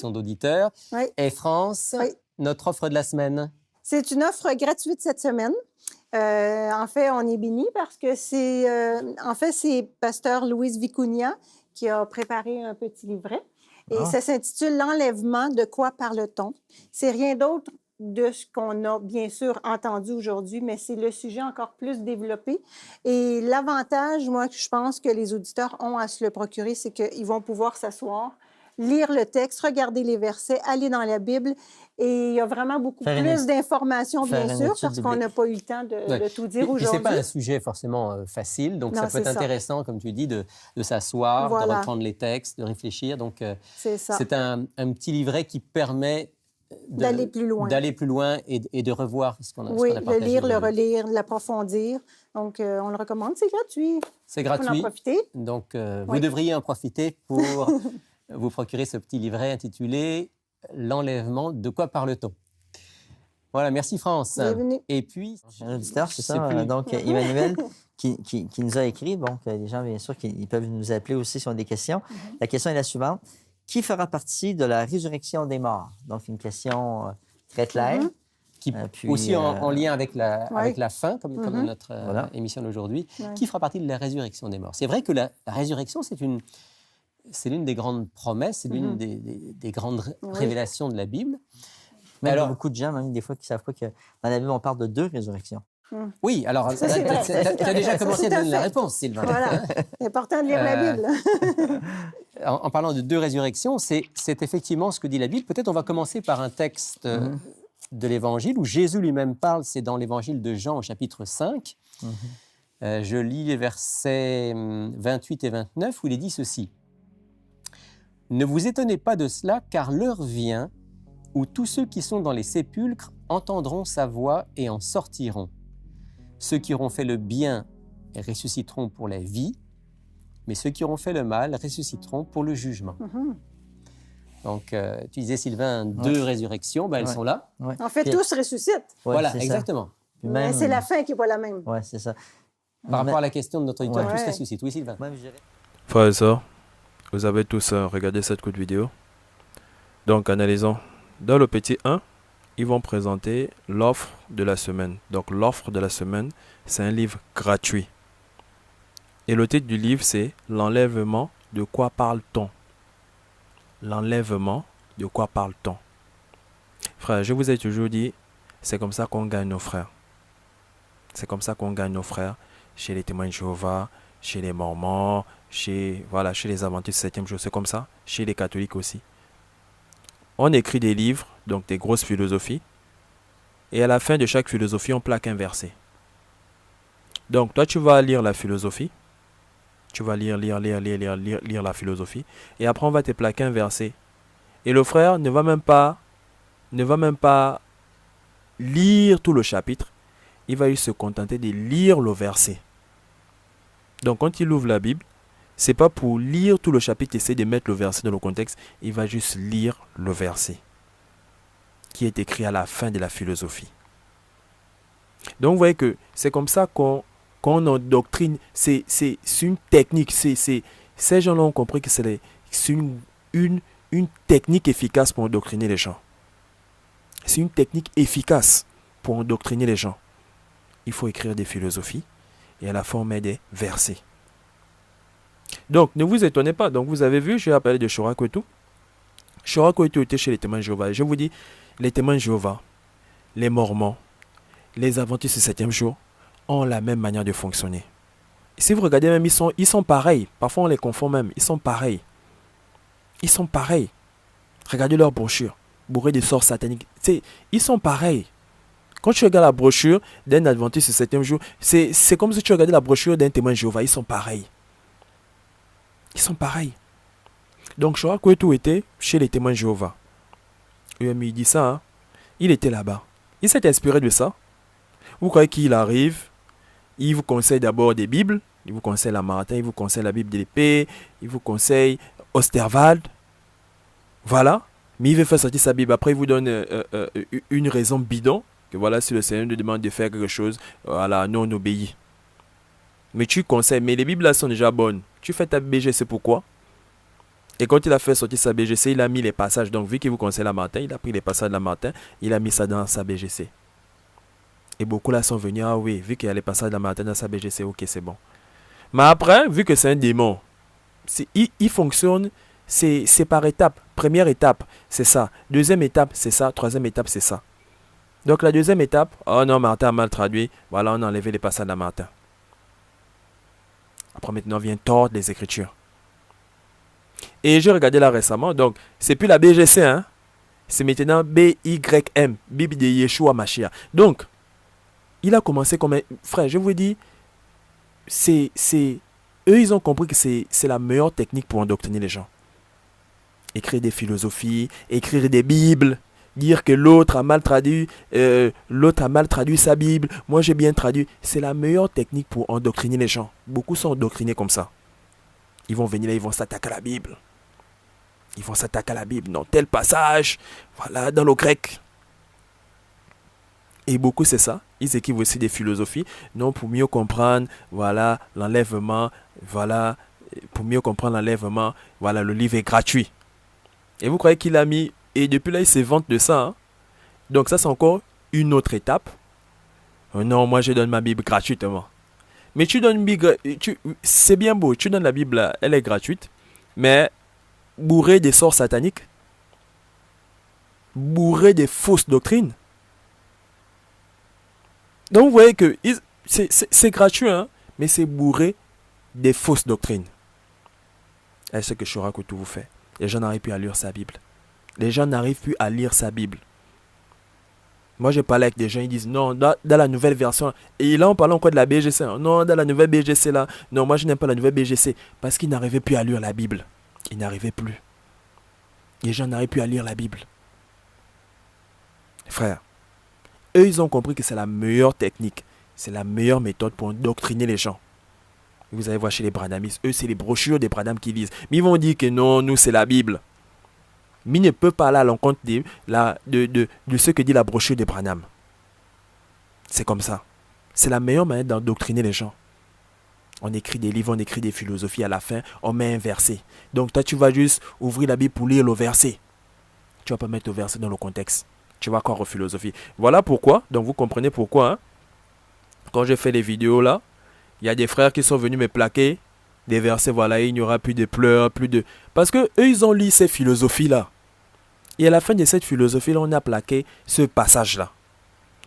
d'auditeurs. Oui. Et France, Oui. notre offre de la semaine. C'est une offre gratuite cette semaine. En fait, on est bénis parce que c'est pasteur Louise Vicuña qui a préparé un petit livret. Et ça s'intitule « L'enlèvement, de quoi parle-t-on ». C'est rien d'autre de ce qu'on a bien sûr entendu aujourd'hui, mais c'est le sujet encore plus développé. Et l'avantage, moi, que je pense que les auditeurs ont à se le procurer, c'est qu'ils vont pouvoir s'asseoir, lire le texte, regarder les versets, aller dans la Bible. Et il y a vraiment beaucoup plus d'informations, bien sûr, parce qu'on n'a pas eu le temps de tout dire aujourd'hui. Ce n'est pas un sujet forcément facile, donc non, ça peut être intéressant, comme tu dis, de s'asseoir, de reprendre les textes, de réfléchir. Donc, c'est un petit livret qui permet d'aller plus loin et de revoir ce qu'on a partagé. Oui, le lire, le relire, l'approfondir. Donc, on le recommande, c'est gratuit. C'est gratuit. On en profiter. Donc, vous devriez en profiter pour vous procurer ce petit livret intitulé « L'enlèvement, de quoi parle-t-on ». Voilà, merci France. Bienvenue. Et puis... Un auditeur, c'est ça. Donc, Emmanuel qui nous a écrit. Donc, les gens, bien sûr, ils peuvent nous appeler aussi s'ils ont des questions. La question est la suivante. Qui fera partie de la résurrection des morts? Donc, une question très claire. Qui, aussi en lien avec la fin, comme notre émission d'aujourd'hui. Qui fera partie de la résurrection des morts? C'est vrai que la résurrection, c'est l'une des grandes promesses, c'est l'une des grandes révélations de la Bible. Mais alors, beaucoup de gens, même des fois, qui ne savent pas que dans la Bible, on parle de 2 résurrections. Oui, alors, tu as déjà commencé à donner la réponse, Sylvain. Voilà, c'est important de lire la Bible. En parlant de 2 résurrections, c'est effectivement ce que dit la Bible. Peut-être on va commencer par un texte de l'Évangile où Jésus lui-même parle, c'est dans l'Évangile de Jean au chapitre 5. Je lis les versets 28 et 29 où il est dit ceci. « Ne vous étonnez pas de cela, car l'heure vient où tous ceux qui sont dans les sépulcres entendront sa voix et en sortiront. Ceux qui auront fait le bien ressusciteront pour la vie, mais ceux qui auront fait le mal ressusciteront pour le jugement. Donc, tu disais, Sylvain, 2 résurrections, elles sont là. En fait, tous ressuscitent. Voilà, exactement. Mais c'est la fin qui n'est pas la même. Oui, c'est ça. Par rapport à la question de notre auditeur, tous ressuscitent. Oui, Sylvain. Frères et sœurs, vous avez tous regardé cette courte vidéo. Donc, analysons. Dans le petit 1, ils vont présenter l'offre de la semaine. Donc, l'offre de la semaine, c'est un livre gratuit. Et le titre du livre, c'est « L'enlèvement, de quoi parle-t-on » L'enlèvement, de quoi parle-t-on? Frère, je vous ai toujours dit, c'est comme ça qu'on gagne nos frères. C'est comme ça qu'on gagne nos frères chez les témoins de Jéhovah, chez les Mormons, chez les Adventistes du 7e jour. C'est comme ça, chez les catholiques aussi. On écrit des livres, donc des grosses philosophies, et à la fin de chaque philosophie, on plaque un verset. Donc, toi, tu vas lire la philosophie, tu vas lire la philosophie, et après, on va te plaquer un verset. Et le frère ne va même pas lire tout le chapitre, il va juste se contenter de lire le verset. Donc, quand il ouvre la Bible, c'est pas pour lire tout le chapitre, essayer de mettre le verset dans le contexte. Il va juste lire le verset qui est écrit à la fin de la philosophie. Donc, vous voyez que c'est comme ça qu'on endoctrine. C'est une technique. Ces gens-là ont compris que c'est une technique efficace pour endoctriner les gens. C'est une technique efficace pour endoctriner les gens. Il faut écrire des philosophies et à la fin on met des versets. Donc, ne vous étonnez pas. Donc, vous avez vu, j'ai parlé de Shora Kwetu. Shora Kwetu était chez les témoins de Jéhovah. Je vous dis, les témoins de Jéhovah, les Mormons, les Adventistes du 7e jour ont la même manière de fonctionner. Et si vous regardez même, ils sont pareils. Parfois, on les confond même. Ils sont pareils. Ils sont pareils. Regardez leur brochure, bourrée de sorts sataniques. Ils sont pareils. Quand tu regardes la brochure d'un Adventiste du 7e jour, c'est comme si tu regardais la brochure d'un témoin de Jéhovah. Ils sont pareils. Ils sont pareils. Donc, Shora Kwetu était chez les témoins de Jéhovah. Il dit ça, hein? Il était là-bas. Il s'est inspiré de ça. Vous croyez qu'il arrive, il vous conseille d'abord des Bibles, il vous conseille la Martin, il vous conseille la Bible de l'épée, il vous conseille Osterwald. Voilà. Mais il veut faire sortir sa Bible. Après, il vous donne une raison bidon, que voilà, si le Seigneur nous demande de faire quelque chose, voilà, nous on obéit. Mais tu conseilles, mais les Bibles là sont déjà bonnes. Tu fais ta BG, c'est pourquoi? Et quand il a fait sortir sa BGC, il a mis les passages. Donc, vu qu'il vous conseille la Martin, il a pris les passages de la Martin, il a mis ça dans sa BGC. Et beaucoup là sont venus, ah oui, vu qu'il y a les passages de la Martin dans sa BGC, ok, c'est bon. Mais après, vu que c'est un démon, il fonctionne, c'est par étape. Première étape, c'est ça. Deuxième étape, c'est ça. Troisième étape, c'est ça. Donc, la deuxième étape, oh non, Martin a mal traduit. Voilà, on a enlevé les passages de la Martin. Après, maintenant, vient tordre les Écritures. Et j'ai regardé là récemment, donc c'est plus la BGC, hein. C'est maintenant BYM, Bible de Yeshua Mashiach. Donc, il a commencé comme un frère, je vous dis, eux, ils ont compris que c'est la meilleure technique pour endoctriner les gens. Écrire des philosophies, écrire des Bibles, dire que l'autre a mal traduit sa Bible, moi j'ai bien traduit. C'est la meilleure technique pour endoctriner les gens. Beaucoup sont endoctrinés comme ça. Ils vont venir là, ils vont s'attaquer à la Bible. Ils vont s'attaquer à la Bible. Non, tel passage, voilà, dans le grec. Et beaucoup, c'est ça. Ils écrivent aussi des philosophies. Non, pour mieux comprendre, voilà, l'enlèvement, voilà, pour mieux comprendre l'enlèvement, voilà, le livre est gratuit. Et vous croyez qu'il a mis, et depuis là, il se vante de ça. Hein? Donc ça, c'est encore une autre étape. Oh non, moi, je donne ma Bible gratuitement. Mais tu donnes une Bible, c'est bien beau, tu donnes la Bible, là, elle est gratuite, mais bourrée des sorts sataniques, bourrée des fausses doctrines. Donc vous voyez que c'est gratuit, hein, mais c'est bourré des fausses doctrines. Et c'est ce que Chorakoto vous fait. Les gens n'arrivent plus à lire sa Bible. Les gens n'arrivent plus à lire sa Bible. Moi, je parlais avec des gens, ils disent non, dans la nouvelle version. Et là, on parle encore de la BGC. Hein. Non, dans la nouvelle BGC, là. Non, moi, je n'aime pas la nouvelle BGC. Parce qu'ils n'arrivaient plus à lire la Bible. Ils n'arrivaient plus. Les gens n'arrivent plus à lire la Bible. Frère, eux, ils ont compris que c'est la meilleure technique. C'est la meilleure méthode pour endoctriner les gens. Vous allez voir chez les Branhamistes, eux, c'est les brochures des Branham qui lisent. Mais ils vont dire que non, nous, c'est la Bible. Mais il ne peut pas aller à l'encontre de ce que dit la brochure des Branham. C'est comme ça. C'est la meilleure manière d'endoctriner les gens. On écrit des livres, on écrit des philosophies, à la fin, on met un verset. Donc toi, tu vas juste ouvrir la Bible pour lire le verset. Tu ne vas pas mettre le verset dans le contexte. Tu vas croire aux philosophies. Voilà pourquoi, donc vous comprenez pourquoi, hein, quand j'ai fait les vidéos là, il y a des frères qui sont venus me plaquer des versets, voilà, il n'y aura plus de pleurs, plus de... Parce que eux, ils ont lu ces philosophies-là. Et à la fin de cette philosophie-là, on a plaqué ce passage-là.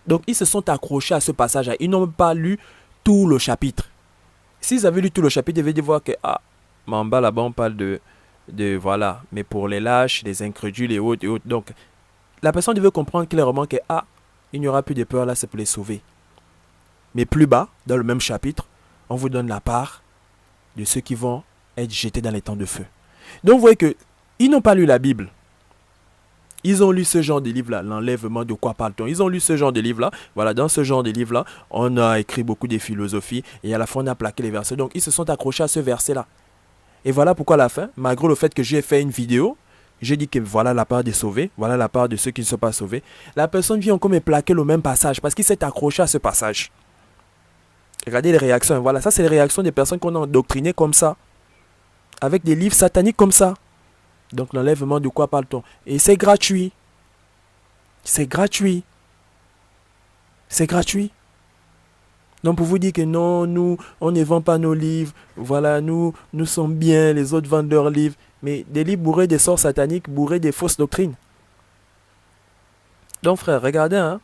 Donc, ils se sont accrochés à ce passage-là. Ils n'ont pas lu tout le chapitre. S'ils avaient lu tout le chapitre, ils devaient voir que, ah, mais en bas, là-bas, on parle de, voilà, mais pour les lâches, les incrédules et autres, et autres. Donc, la personne devait comprendre clairement que, ah, il n'y aura plus de peur là, c'est pour les sauver. Mais plus bas, dans le même chapitre, on vous donne la part de ceux qui vont être jetés dans les temps de feu. Donc, vous voyez qu'ils n'ont pas lu la Bible. Ils ont lu ce genre de livre-là, l'enlèvement, de quoi parle-t-on? Ils ont lu ce genre de livre-là. Voilà, dans ce genre de livre-là, on a écrit beaucoup de philosophies et à la fin, on a plaqué les versets. Donc, ils se sont accrochés à ce verset-là. Et voilà pourquoi à la fin, malgré le fait que j'ai fait une vidéo, j'ai dit que voilà la part des sauvés, voilà la part de ceux qui ne sont pas sauvés. La personne vient encore me plaquer le même passage parce qu'il s'est accroché à ce passage. Regardez les réactions. Voilà, ça c'est les réactions des personnes qu'on a endoctrinées comme ça. Avec des livres sataniques comme ça. Donc l'enlèvement, de quoi parle-t-on? Et c'est gratuit. C'est gratuit. C'est gratuit. Donc pour vous dire que non, nous, on ne vend pas nos livres. Voilà, nous sommes bien, les autres vendent leurs livres. Mais des livres bourrés des sorts sataniques, bourrés des fausses doctrines. Donc frère, regardez, hein.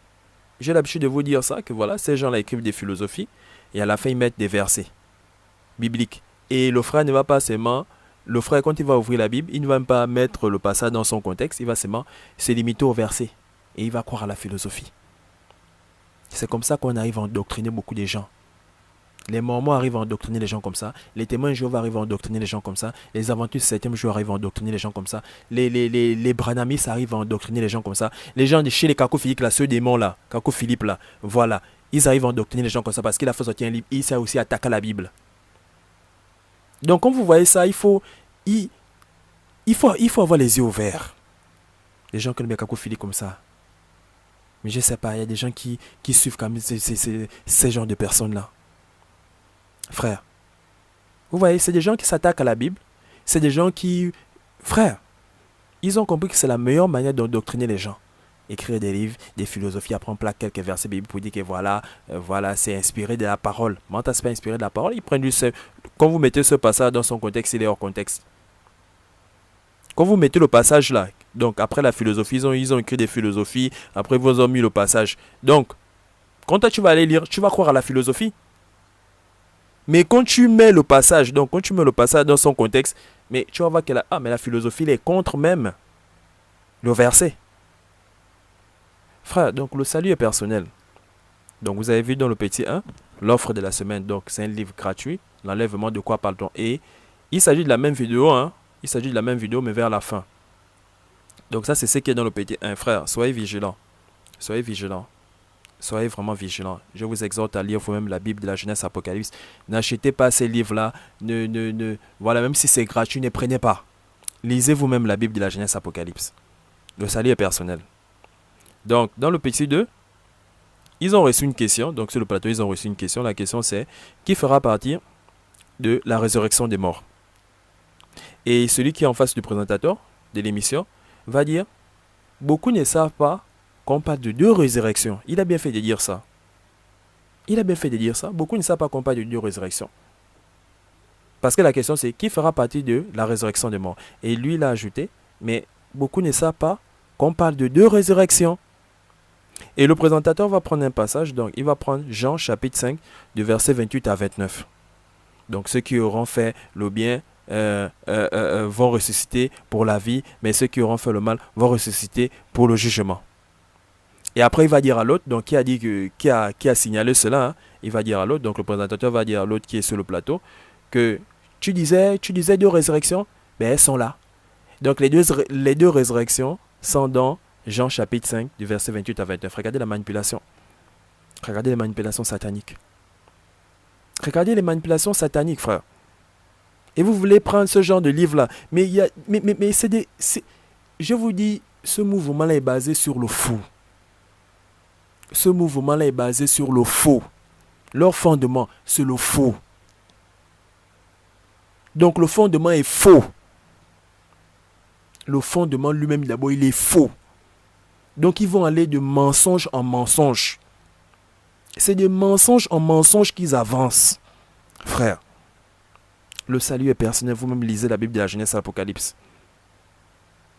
J'ai l'habitude de vous dire ça, que voilà, ces gens-là écrivent des philosophies. Et à la fin, ils mettent des versets bibliques. Et le frère ne va pas seulement... Le frère, quand il va ouvrir la Bible, il ne va même pas mettre le passage dans son contexte. Il va seulement se limiter au verset. Et il va croire à la philosophie. C'est comme ça qu'on arrive à endoctriner beaucoup de gens. Les Mormons arrivent à endoctriner les gens comme ça. Les témoins de Jéhovah arrivent à endoctriner les gens comme ça. Les Adventistes du 7e jour arrivent à endoctriner les gens comme ça. Les Branhamistes arrivent à endoctriner les gens comme ça. Les gens de chez les Kako Philippe, là, ceux démons là, Kako Philippe là, voilà. Ils arrivent à endoctriner les gens comme ça parce qu'il a fait sortir un livre. Il s'est aussi attaqué à la Bible. Donc, quand vous voyez ça, il faut avoir les yeux ouverts. Les gens connaissent Kako Philippe comme ça. Mais je ne sais pas, il y a des gens qui suivent quand même ces genres de personnes-là. Frère, vous voyez, c'est des gens qui s'attaquent à la Bible. C'est des gens qui frère, ils ont compris que c'est la meilleure manière d'endoctriner les gens. Écrire des livres, des philosophies, apprendre quelques versets bibliques pour dire que voilà, c'est inspiré de la parole. Mental, c'est pas inspiré de la parole. Ils prennent juste... Quand vous mettez ce passage dans son contexte, il est hors contexte. Quand vous mettez le passage là, donc après la philosophie, ils ont écrit des philosophies, après ils vous ont mis le passage. Donc, quand toi tu vas aller lire, tu vas croire à la philosophie. Mais quand tu mets le passage, donc quand tu mets le passage dans son contexte, mais tu vas voir que mais la philosophie elle est contre même le verset. Frère, donc le salut est personnel. Donc vous avez vu dans le petit 1, l'offre de la semaine. Donc c'est un livre gratuit, l'enlèvement de quoi parle-t-on. Et il s'agit de la même vidéo, il s'agit de la même vidéo mais vers la fin. Donc ça c'est ce qui est dans le petit 1. Frère, soyez vigilants. Soyez vigilants. Soyez vraiment vigilants. Je vous exhorte à lire vous-même la Bible de la Genèse Apocalypse. N'achetez pas ces livres-là. Voilà, même si c'est gratuit, ne prenez pas. Lisez vous-même la Bible de la Genèse Apocalypse. Le salut est personnel. Donc, dans le petit 2, ils ont reçu une question. Donc, sur le plateau, ils ont reçu une question. La question, c'est qui fera partie de la résurrection des morts? Et celui qui est en face du présentateur de l'émission va dire beaucoup ne savent pas qu'on parle de 2 résurrections. Il a bien fait de dire ça. Il a bien fait de dire ça. Beaucoup ne savent pas qu'on parle de 2 résurrections. Parce que la question, c'est qui fera partie de la résurrection des morts? Et lui, il a ajouté, mais beaucoup ne savent pas qu'on parle de 2 résurrections. Et le présentateur va prendre un passage, donc il va prendre Jean chapitre 5, du verset 28 à 29. Donc ceux qui auront fait le bien vont ressusciter pour la vie, mais ceux qui auront fait le mal vont ressusciter pour le jugement. Et après il va dire à l'autre, donc qui a signalé cela, il va dire à l'autre, donc le présentateur va dire à l'autre qui est sur le plateau, que tu disais 2 résurrections, ben elles sont là. Donc les deux résurrections sont dans Jean chapitre 5, du verset 28 à 29. Regardez la manipulation. Regardez les manipulations sataniques. Regardez les manipulations sataniques, frère. Et vous voulez prendre ce genre de livre-là. Mais je vous dis, ce mouvement-là est basé sur le faux. Ce mouvement-là est basé sur le faux. Leur fondement, c'est le faux. Donc le fondement est faux. Le fondement lui-même, d'abord, il est faux. Donc ils vont aller de mensonge en mensonge. C'est de mensonge en mensonge qu'ils avancent. Frère, le salut est personnel. Vous-même lisez la Bible de la Genèse à l'Apocalypse.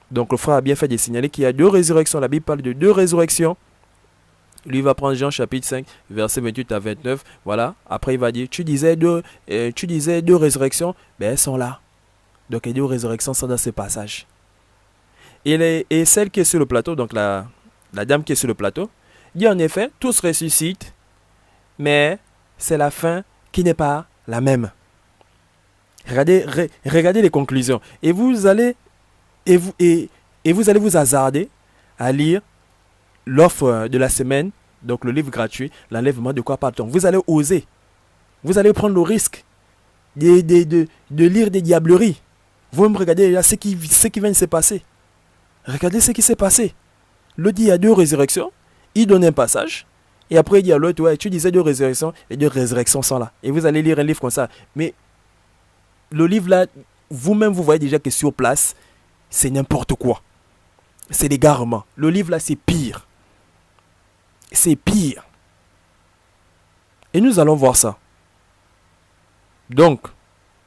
Donc le frère a bien fait de signaler qu'il y a 2 résurrections. La Bible parle de 2 résurrections. Lui va prendre Jean chapitre 5, verset 28 à 29. Voilà. Après il va dire, tu disais 2 résurrections. Ben elles sont là. Donc les 2 résurrections sont dans ce passage. Et celle qui est sur le plateau, donc la dame qui est sur le plateau, dit en effet, tous ressuscitent, mais c'est la fin qui n'est pas la même. Regardez les conclusions. Et vous allez vous hasarder à lire l'offre de la semaine, donc le livre gratuit, l'enlèvement de quoi parle-t-on. Vous allez oser. Vous allez prendre le risque de lire des diableries. Vous-même regardez là ce qui vient de se passer. Regardez ce qui s'est passé. L'autre dit il y a 2 résurrections. Il donne un passage. Et après il dit à l'autre, ouais, tu disais 2 résurrections. Les 2 résurrections sont là. Et vous allez lire un livre comme ça. Mais le livre là, vous-même vous voyez déjà que sur place, c'est n'importe quoi. C'est l'égarement. Le livre là, c'est pire. C'est pire. Et nous allons voir ça. Donc,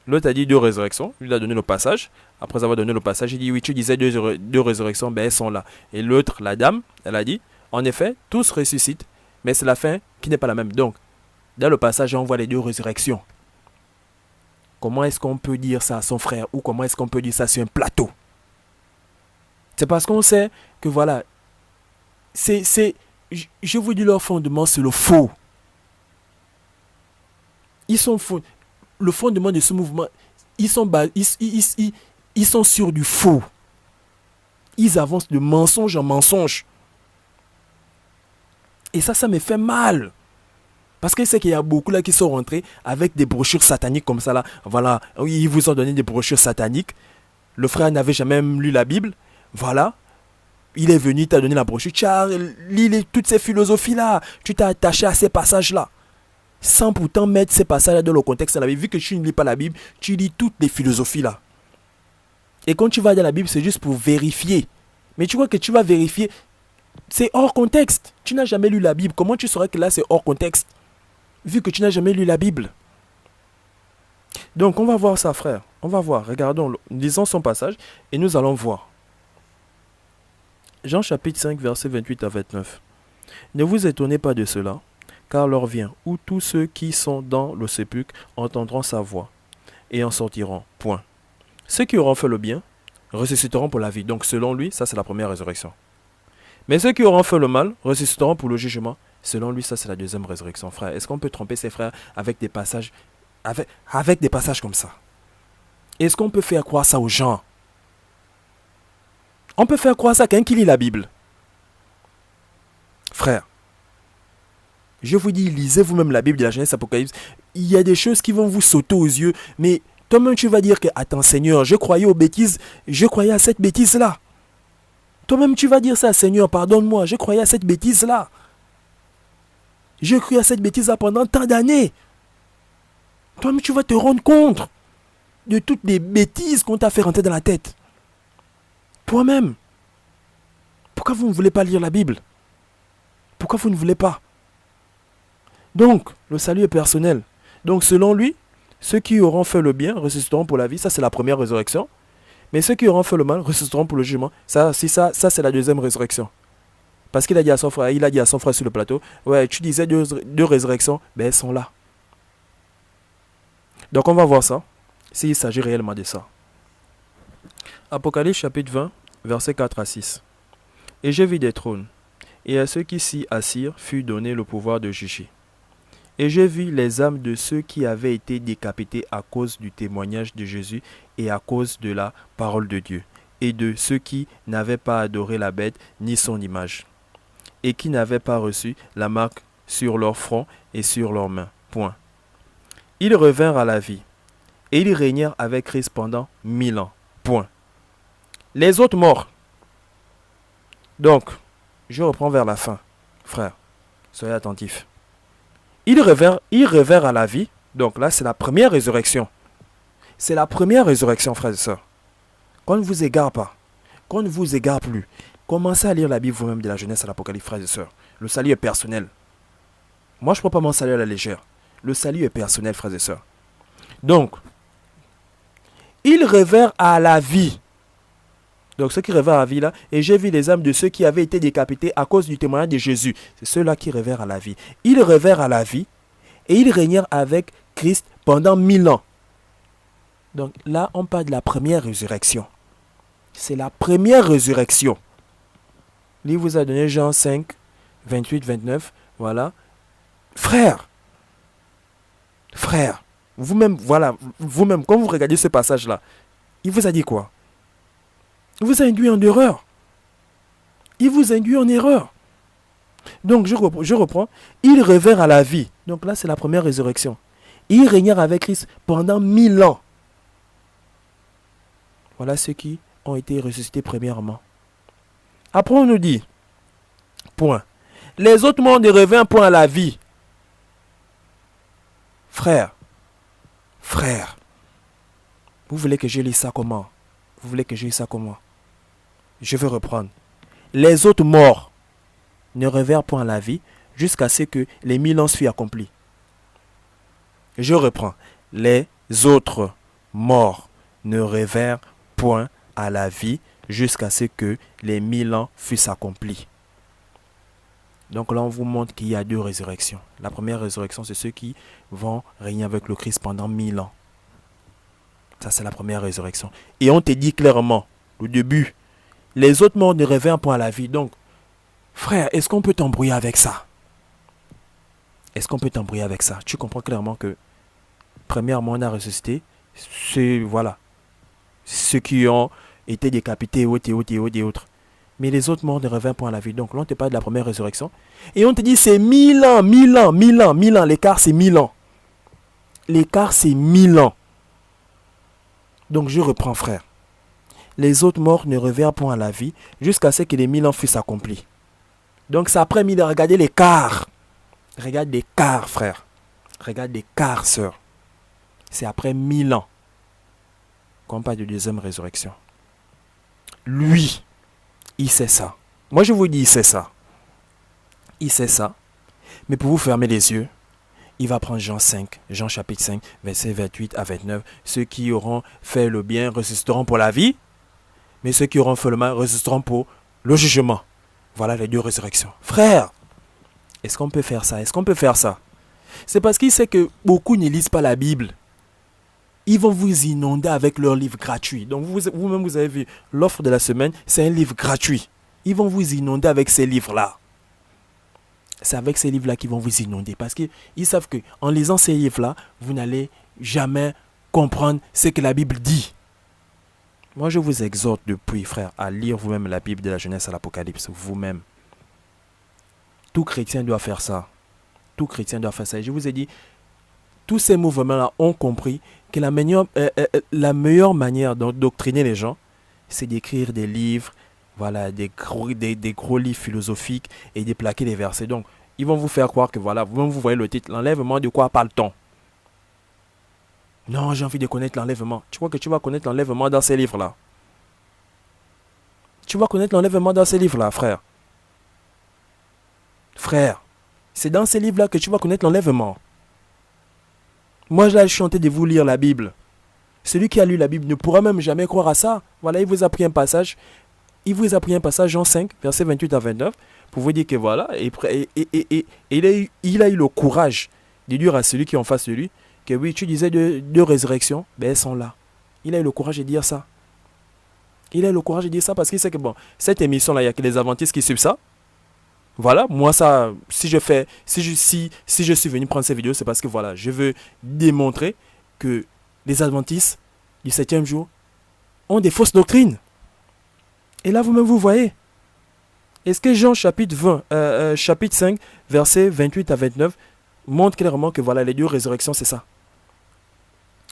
l'autre a dit 2 résurrections. Il a donné le passage. Après avoir donné le passage, il dit, oui, tu disais 2 résurrections, ben elles sont là. Et l'autre, la dame, elle a dit, en effet, tous ressuscitent, mais c'est la fin qui n'est pas la même. Donc, dans le passage, on voit les 2 résurrections. Comment est-ce qu'on peut dire ça à son frère? Ou comment est-ce qu'on peut dire ça sur un plateau? C'est parce qu'on sait que voilà, je vous dis leur fondement, c'est le faux. Ils sont faux. Le fondement de ce mouvement, ils sont sur du faux. Ils avancent de mensonge en mensonge. Et ça me fait mal. Parce que c'est qu'il y a beaucoup là qui sont rentrés avec des brochures sataniques comme ça là. Voilà, ils vous ont donné des brochures sataniques. Le frère n'avait jamais lu la Bible. Voilà. Il est venu, il t'a donné la brochure. Tu as lu toutes ces philosophies là. Tu t'es attaché à ces passages là. Sans pourtant mettre ces passages là dans le contexte de la Bible. Vu que tu ne lis pas la Bible, tu lis toutes les philosophies là. Et quand tu vas dans la Bible, c'est juste pour vérifier. Mais tu vois que tu vas vérifier, c'est hors contexte. Tu n'as jamais lu la Bible. Comment tu saurais que là, c'est hors contexte? Vu que tu n'as jamais lu la Bible. Donc, on va voir ça, frère. On va voir. Regardons, lisons son passage et nous allons voir. Jean chapitre 5, versets 28 à 29. Ne vous étonnez pas de cela, car l'heure vient où tous ceux qui sont dans le sépulcre entendront sa voix et en sortiront. Point. Ceux qui auront fait le bien ressusciteront pour la vie. Donc, selon lui, ça c'est la première résurrection. Mais ceux qui auront fait le mal ressusciteront pour le jugement. Selon lui, ça c'est la deuxième résurrection. Frère, est-ce qu'on peut tromper ses frères avec des passages, avec des passages comme ça? Est-ce qu'on peut faire croire ça aux gens? On peut faire croire ça à quelqu'un qui lit la Bible. Frère, je vous dis, lisez vous-même la Bible de la Genèse Apocalypse. Il y a des choses qui vont vous sauter aux yeux. Mais toi-même, tu vas dire que, attends Seigneur, je croyais aux bêtises, je croyais à cette bêtise-là. Toi-même, tu vas dire ça, Seigneur, pardonne-moi, je croyais à cette bêtise-là. J'ai cru à cette bêtise-là pendant tant d'années. Toi-même, tu vas te rendre compte de toutes les bêtises qu'on t'a fait rentrer dans la tête. Toi-même. Pourquoi vous ne voulez pas lire la Bible? Pourquoi vous ne voulez pas? Donc, le salut est personnel. Donc, selon lui, ceux qui auront fait le bien ressusciteront pour la vie. Ça, c'est la première résurrection. Mais ceux qui auront fait le mal ressusciteront pour le jugement. Ça c'est la deuxième résurrection. Parce qu'il a dit à son frère, sur le plateau, ouais, tu disais deux résurrections, ben elles sont là. Donc, on va voir ça, s'il s'agit réellement de ça. Apocalypse chapitre 20, versets 4 à 6. Et j'ai vu des trônes, et à ceux qui s'y assirent fut donné le pouvoir de juger. Et j'ai vu les âmes de ceux qui avaient été décapités à cause du témoignage de Jésus et à cause de la parole de Dieu, et de ceux qui n'avaient pas adoré la bête ni son image, et qui n'avaient pas reçu la marque sur leur front et sur leurs mains. Point. Ils revinrent à la vie, et ils régnèrent avec Christ pendant 1000 ans. Point. Les autres morts. Donc, je reprends vers la fin. Frère, soyez attentifs. Ils revinrent à la vie. Donc là, c'est la première résurrection. C'est la première résurrection, frères et sœurs. Qu'on ne vous égare pas. Qu'on ne vous égare plus. Commencez à lire la Bible vous-même de la Genèse à l'Apocalypse, frères et sœurs. Le salut est personnel. Moi, je ne prends pas mon salut à la légère. Le salut est personnel, frères et sœurs. Donc, ils revinrent à la vie. Donc, ceux qui revinrent à la vie là, et j'ai vu les âmes de ceux qui avaient été décapités à cause du témoignage de Jésus. C'est ceux-là qui revinrent à la vie. Ils revinrent à la vie et ils régnèrent avec Christ pendant 1000 ans. Donc là, on parle de la première résurrection. C'est la première résurrection. Il vous a donné Jean 5, 28, 29. Voilà. Frère, vous-même, voilà, vous-même, quand vous regardez ce passage-là, il vous a dit quoi? Il vous a induit en erreur. Il vous induit en erreur. Donc, je reprends. Ils revinrent à la vie. Donc là, c'est la première résurrection. Ils régnèrent avec Christ pendant 1000 ans. Voilà ceux qui ont été ressuscités premièrement. Après, on nous dit, point. Les autres morts ne revinrent point à la vie. Frère, vous voulez que je lise ça comment? Vous voulez que je lise ça comment? Je vais reprendre. Les autres morts ne revinrent point à la vie jusqu'à ce que les 1000 ans soient accomplis. Je reprends. Les autres morts ne revinrent point à la vie jusqu'à ce que les 1000 ans fussent accomplis. Donc là, on vous montre qu'il y a deux résurrections. La première résurrection, c'est ceux qui vont régner avec le Christ pendant 1000 ans. Ça, c'est la première résurrection. Et on te dit clairement, au début, les autres morts ne reviennent pas à la vie. Donc, frère, est-ce qu'on peut t'embrouiller avec ça? Est-ce qu'on peut t'embrouiller avec ça? Tu comprends clairement que, premièrement, on a ressuscité. C'est, voilà, ceux qui ont été décapités, et autres. Mais les autres morts ne reviennent pas à la vie. Donc là, on te parle de la première résurrection. Et on te dit, c'est 1000 ans, 1000 ans, 1000 ans, 1000 ans. L'écart, c'est 1000 ans. L'écart, c'est 1000 ans. Donc je reprends, frère. Les autres morts ne reviennent point à la vie jusqu'à ce que les 1000 ans fussent accomplis. Donc c'est après 1000 ans. Regardez l'écart. Regarde l'écart, frère. Regarde l'écart, sœur. C'est après 1000 ans qu'on parle de deuxième résurrection. lui, il sait ça. Moi, je vous dis, il sait ça. Il sait ça. Mais pour vous fermer les yeux, il va prendre Jean 5, Jean chapitre 5, versets 28 à 29. Ceux qui auront fait le bien résisteront pour la vie, mais ceux qui auront fait le mal résisteront pour le jugement. Voilà les deux résurrections. Frère, est-ce qu'on peut faire ça? Est-ce qu'on peut faire ça? C'est parce qu'il sait que beaucoup ne lisent pas la Bible. Ils vont vous inonder avec leur livre gratuit. Donc vous-même, vous avez vu, l'offre de la semaine, c'est un livre gratuit. Ils vont vous inonder avec ces livres-là. C'est avec ces livres-là qu'ils vont vous inonder. Parce qu'ils savent qu'en lisant ces livres-là, vous n'allez jamais comprendre ce que la Bible dit. Moi, je vous exhorte depuis, frère, à lire vous-même la Bible de la Genèse à l'Apocalypse, vous-même. Tout chrétien doit faire ça. Tout chrétien doit faire ça. Et je vous ai dit, tous ces mouvements-là ont compris que la meilleure manière d'endoctriner les gens, c'est d'écrire des livres, voilà, des gros livres philosophiques et de plaquer les versets. Donc, ils vont vous faire croire que, voilà, vous-même vous voyez le titre, l'enlèvement de quoi parle-t-on? Non, j'ai envie de connaître l'enlèvement. Tu crois que tu vas connaître l'enlèvement dans ces livres-là? Tu vas connaître l'enlèvement dans ces livres-là, frère. Frère, c'est dans ces livres-là que tu vas connaître l'enlèvement. Moi, là, je suis en train de vous lire la Bible. Celui qui a lu la Bible ne pourra même jamais croire à ça. Voilà, il vous a pris un passage. Il vous a pris un passage, Jean 5, versets 28 à 29, pour vous dire que voilà, il a eu le courage de dire à celui qui est en face de lui, que oui, tu disais de résurrection, ben elles sont là. Il a eu le courage de dire ça. Il a eu le courage de dire ça parce qu'il sait que bon, cette émission-là, il n'y a que les adventistes qui suivent ça. Voilà, moi ça, si je suis venu prendre cette vidéo, c'est parce que voilà, je veux démontrer que les adventistes du 7e jour ont des fausses doctrines. Et là, vous-même, vous voyez. Est-ce que Jean chapitre 5, versets 28 à 29, montre clairement que voilà, les deux résurrections, c'est ça.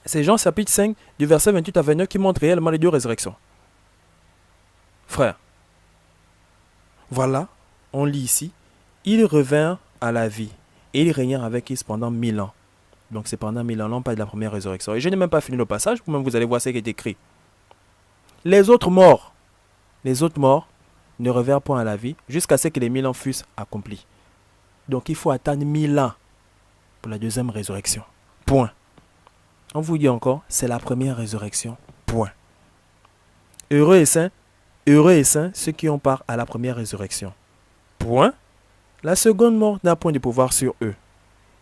C'est Jean chapitre 5, du verset 28 à 29, qui montre réellement les deux résurrections. Frère, voilà, on lit ici, ils revinrent à la vie, et ils régnèrent avec Christ pendant 1000 ans. Donc c'est pendant 1000 ans, non pas de la première résurrection. Et je n'ai même pas fini le passage, vous-même vous allez voir ce qui est écrit. Les autres morts ne revinrent point à la vie, jusqu'à ce que les 1000 ans fussent accomplis. Donc il faut attendre 1000 ans pour la deuxième résurrection. Point. On vous dit encore, c'est la première résurrection. Point. Heureux et saints ceux qui ont part à la première résurrection. Point. La seconde mort n'a point de pouvoir sur eux,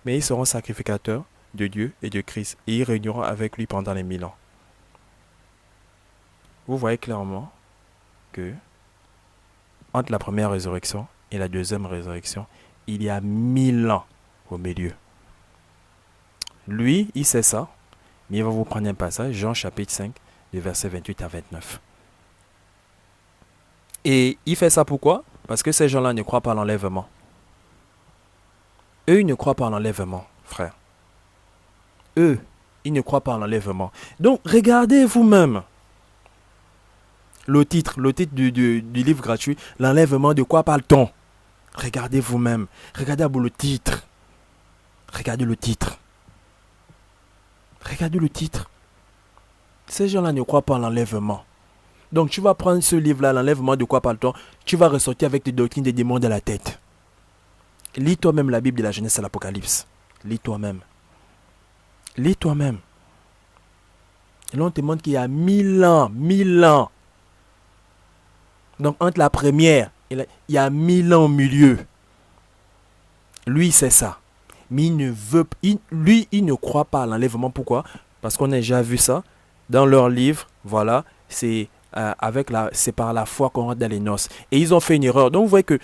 mais ils seront sacrificateurs de Dieu et de Christ, et ils régneront avec lui pendant les 1000 ans. Vous voyez clairement que entre la première résurrection et la deuxième résurrection, il y a 1000 ans au milieu. Lui, il sait ça, mais il va vous prendre un passage, Jean chapitre 5, des versets 28 à 29. Et il fait ça pourquoi? Parce que ces gens-là ne croient pas à l'enlèvement. Eux, ils ne croient pas à l'enlèvement, frère. Eux, ils ne croient pas à l'enlèvement. Donc, regardez vous-même. Le titre du livre gratuit, l'enlèvement, de quoi parle-t-on? Regardez vous-même. Regardez à vous le titre. Regardez le titre. Regardez le titre. Ces gens-là ne croient pas à l'enlèvement. Donc tu vas prendre ce livre-là, l'enlèvement, de quoi parle-t-on? Tu vas ressortir avec des doctrines des démons dans la tête. Lis toi-même la Bible de la Genèse à l'Apocalypse. Lis toi-même. Lis toi-même. Et là on te montre qu'il y a 1000 ans. 1000 ans. Donc entre la première, il y a 1000 ans au milieu. Lui, c'est ça. Mais il ne croit pas à l'enlèvement. Pourquoi? Parce qu'on a déjà vu ça dans leur livre. Voilà, c'est par la foi qu'on rentre dans les noces. Et ils ont fait une erreur. Donc vous voyez que,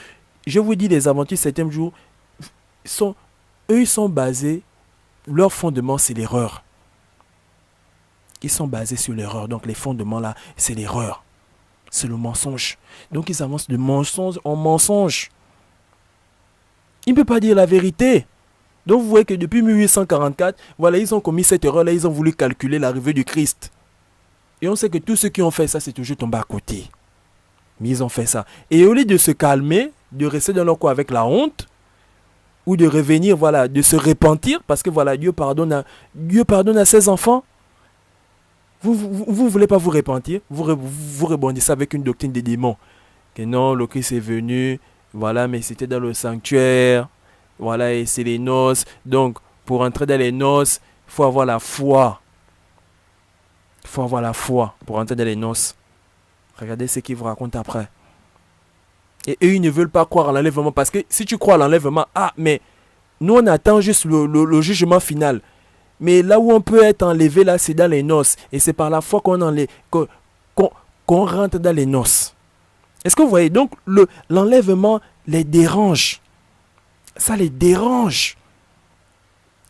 je vous dis, les adventistes 7e jour, ils sont basés, leur fondement c'est l'erreur. Ils sont basés sur l'erreur. Donc les fondements là, c'est l'erreur. C'est le mensonge. Donc ils avancent de mensonge en mensonge. Ils ne peuvent pas dire la vérité. Donc vous voyez que depuis 1844, voilà, ils ont commis cette erreur-là, ils ont voulu calculer l'arrivée du Christ. Et on sait que tous ceux qui ont fait ça, c'est toujours tombé à côté. Mais ils ont fait ça. Et au lieu de se calmer, de rester dans leur coin avec la honte, ou de revenir, voilà, de se repentir, parce que voilà, Dieu pardonne à ses enfants. Vous voulez pas vous repentir, vous rebondissez avec une doctrine des démons. Que non, le Christ est venu, voilà, mais c'était dans le sanctuaire, voilà, et c'est les noces. Donc, pour entrer dans les noces, il faut avoir la foi. Il faut avoir la foi pour entrer dans les noces. Regardez ce qu'ils vous racontent après. Et eux, ils ne veulent pas croire à l'enlèvement. Parce que si tu crois à l'enlèvement, mais nous, on attend juste le jugement final. Mais là où on peut être enlevé, là, c'est dans les noces. Et c'est par la foi qu'on rentre dans les noces. Est-ce que vous voyez? Donc, l'enlèvement les dérange. Ça les dérange.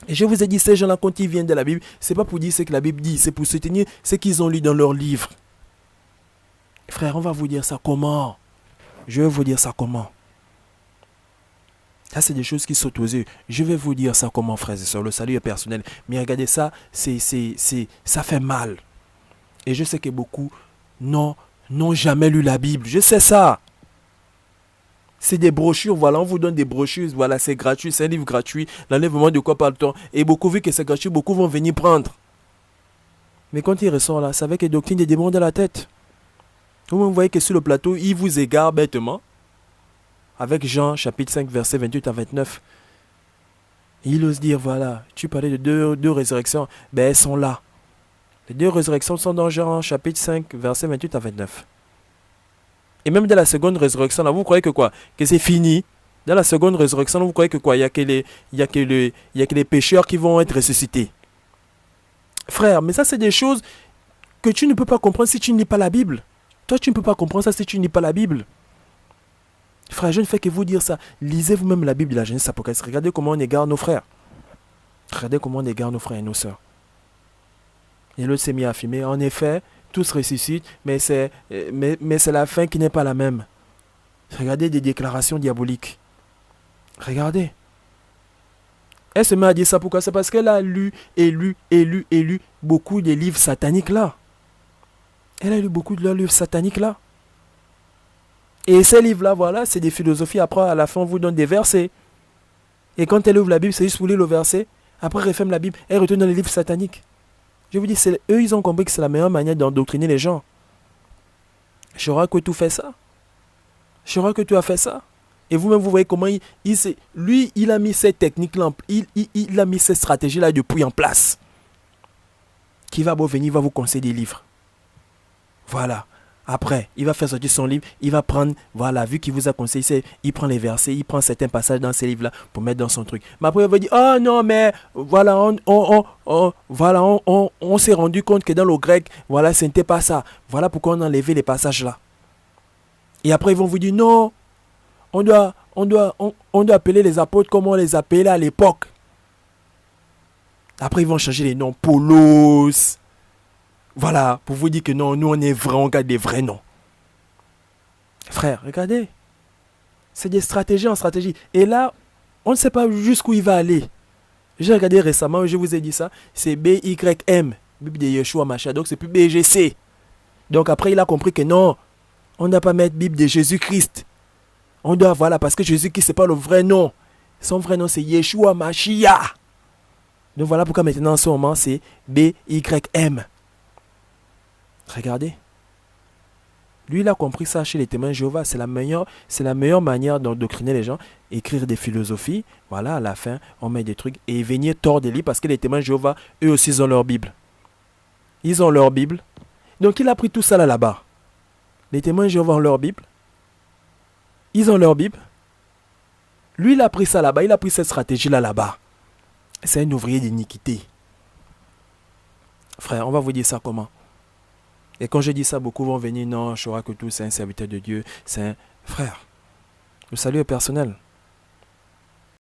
Et je vous ai dit, ces gens-là, quand ils viennent de la Bible, c'est pas pour dire ce que la Bible dit, c'est pour soutenir ce qu'ils ont lu dans leurs livres. Frère, on va vous dire ça comment? Je vais vous dire ça comment? Ça, c'est des choses qui sautent aux yeux. Je vais vous dire ça comment, frères et sœurs. Le salut est personnel. Mais regardez ça, ça fait mal. Et je sais que beaucoup n'ont jamais lu la Bible. Je sais ça. C'est des brochures, voilà, on vous donne des brochures, voilà, c'est gratuit, c'est un livre gratuit. L'enlèvement de quoi parle-t-on? Et beaucoup, vu que c'est gratuit, beaucoup vont venir prendre. Mais quand ils ressortent là, c'est avec les doctrines des démons dans la tête. Vous voyez que sur le plateau, ils vous égarent bêtement. Avec Jean, chapitre 5, versets 28 à 29. Il ose dire, voilà, tu parlais de deux résurrections, ben elles sont là. Les deux résurrections sont dans Jean, chapitre 5, versets 28 à 29. Et même dans la seconde résurrection, là, vous croyez que quoi? Que c'est fini. Dans la seconde résurrection, vous croyez que quoi? Il n'y a que les pécheurs qui vont être ressuscités. Frère, mais ça, c'est des choses que tu ne peux pas comprendre si tu ne lis pas la Bible. Toi, tu ne peux pas comprendre ça si tu ne lis pas la Bible. Frère, je ne fais que vous dire ça. Lisez vous-même la Bible de la Genèse Apocalypse. Regardez comment on égare nos frères. Regardez comment on égare nos frères et nos sœurs. Et l'autre s'est mis à filmer. En effet, tous ressuscitent, mais c'est la fin qui n'est pas la même. Regardez des déclarations diaboliques. Regardez. Elle se met à dire ça pourquoi? C'est parce qu'elle a lu beaucoup des livres sataniques là. Elle a lu beaucoup de leurs livres sataniques là. Et ces livres-là, voilà, c'est des philosophies. Après, à la fin, on vous donne des versets. Et quand elle ouvre la Bible, c'est juste pour lire le verset. Après, elle referme la Bible, elle retourne dans les livres sataniques. Je vous dis, eux, ils ont compris que c'est la meilleure manière d'endoctriner les gens. Je crois que tout fait ça. Je crois que tu as fait ça. Et vous-même, vous voyez comment il a mis ces techniques-là, il a mis ces stratégies-là depuis en place. Qui va venir, il va vous conseiller des livres. Voilà. Après, il va faire sortir son livre, il va prendre, voilà, vu qu'il vous a conseillé, il prend les versets, il prend certains passages dans ces livres-là pour mettre dans son truc. Mais après, il va dire, oh non, mais voilà, on s'est rendu compte que dans le grec, voilà, ce n'était pas ça. Voilà pourquoi on a enlevé les passages-là. Et après, ils vont vous dire, non, on doit appeler les apôtres comme on les appelait à l'époque. Après, ils vont changer les noms, Paulos. Voilà, pour vous dire que non, nous on est vrais, on garde des vrais noms. Frère, regardez. C'est des stratégies en stratégie. Et là, on ne sait pas jusqu'où il va aller. J'ai regardé récemment, je vous ai dit ça, c'est BYM, Bible de Yeshua Mashiach, donc c'est plus BGC. Donc après, il a compris que non, on ne doit pas mettre Bible de Jésus-Christ. On doit, voilà, parce que Jésus-Christ, ce n'est pas le vrai nom. Son vrai nom, c'est Yeshua Mashiach. Donc voilà pourquoi maintenant, en ce moment, c'est BYM. Regardez. Lui, il a compris ça chez les témoins de Jéhovah. C'est la meilleure manière d'endoctriner les gens. Écrire des philosophies. Voilà, à la fin, on met des trucs. Et venir tordre des livres parce que les témoins de Jéhovah, eux aussi, ils ont leur Bible. Ils ont leur Bible. Donc, il a pris tout ça là-bas. Les témoins de Jéhovah ont leur Bible. Ils ont leur Bible. Lui, il a pris ça là-bas. Il a pris cette stratégie-là là-bas. C'est un ouvrier d'iniquité. Frère, on va vous dire ça comment? Et quand je dis ça, beaucoup vont venir, non, je crois que tout c'est un serviteur de Dieu, c'est un frère. Le salut est personnel.